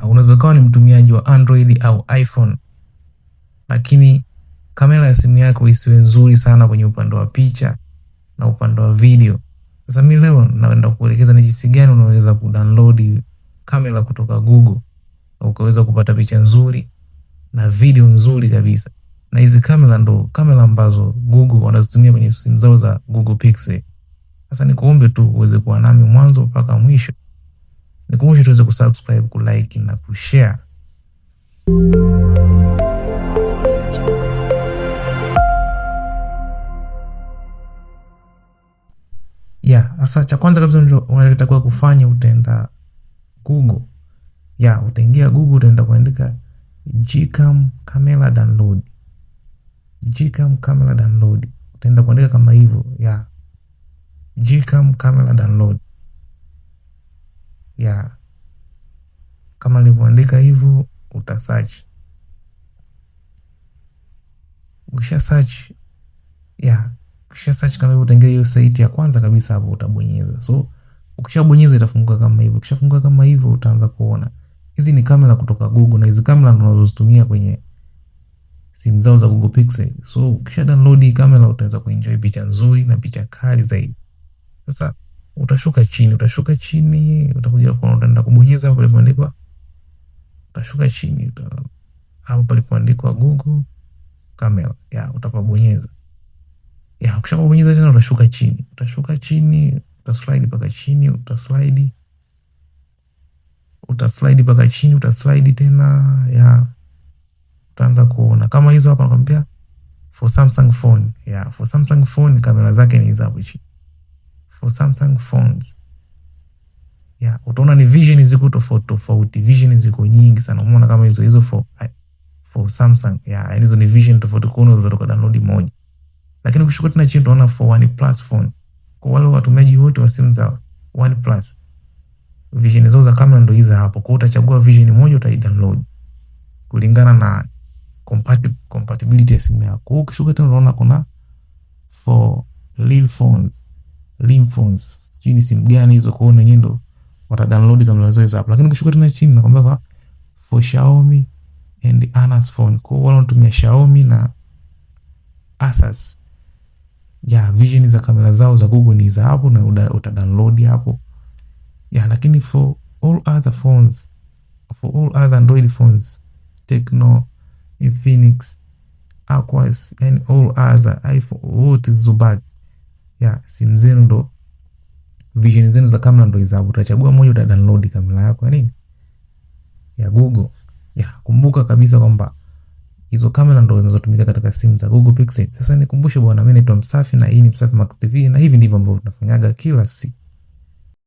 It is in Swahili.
Unaweza kuwa ni mtumiaji wa Android au iPhone, lakini kamera ya simu yako isiwe nzuri sana kwenye upande wa picha na upande wa video. Sasa mimi leo naenda kuelekeza ni jinsi gani unaweza kudownload kamera kutoka Google na ukaweza kupata picha nzuri na video nzuri kabisa. Na hizi kamera ndo kamera ambazo Google wanazitumia kwenye simu zao za Google Pixel. Sasa nikuombe tu uweze kuwa nami mwanzo mpaka mwisho. Nikumbushe tuweze kusubscribe, kulike na kushare. Sasa cha kwanza kabisa unatakiwa kufanya, utaenda Google. Utaingia Google, utaenda kuandika Gcam camera download. Gcam camera download. Utaenda kuandika kama hivyo, Gcam camera download. Kama nilivyoandika hivyo utasearch. Ukisha search, ukisha search kama hivyo utaingia hiyo site ya kwanza kabisa, hapo utabonyeza. So ukishabonyeza itafunguka kama hivyo. Ukishafunguka kama hivyo utaanza kuona hizi ni kamera kutoka Google, na hizi kamera ndo unazozitumia kwenye simu zao za Google Pixel. So ukisha download hii kamera utaweza kuenjoy picha nzuri na picha kali zaidi. Sasa utashuka chini, utakuja kwa utaenda kubonyeza hapo palipoandikwa, utashuka chini hapo palipoandikwa Google Camera. Utapabonyeza. Ukishapabonyeza tena utashuka chini, utaslide mpaka chini, utaslide tena, utaanza kuona kama hizo hapa nakwambia for Samsung phone. For Samsung phone kamera zake ni hizo hapo chini. For Samsung phones. Utaona ni vision ziko tofauti. Vision ziko nyingi sana. Umeona kama hizo for Samsung. Hizo ni vision tofauti, kuna unaweza download moja. Lakini ukishuka tena chini utaona for OnePlus phone. Kwa wale watumiaji wote wa simu za OnePlus, vision zao za kamera ndio hizo hapo. Kwa utachagua vision moja utaidownload kulingana na compatibility ya simu yako. Ukishuka tena unaona kuna for Lean phones. Sijui ni simu gani hizo, kwa hiyo ndo watadownload kamera zao hapo. Lakini ukishuka tena chini nakwambia kwa for Xiaomi and Asus phone. Kwa hiyo wanatumia Xiaomi na Asus. Vision za kamera zao za Google ni za hapo na utadownload hapo. Lakini for all other phones, for all other Android phones, Tecno, Infinix, Aquos and all other iPhone, wote zubaki. Simu zenu ndo vision zenu za kamera ndo hizo hapo. Utachagua moja, utadownload kamera yako ya Google. Kumbuka kabisa kwamba hizo kamera ndo zinazotumika katika simu za Google Pixel. Sasa nikumbushe bwana, mimi naitwa Msafi na hii ni Msafi Max TV, na hivi ndivyo ambavyo tunafanyaga kila siku.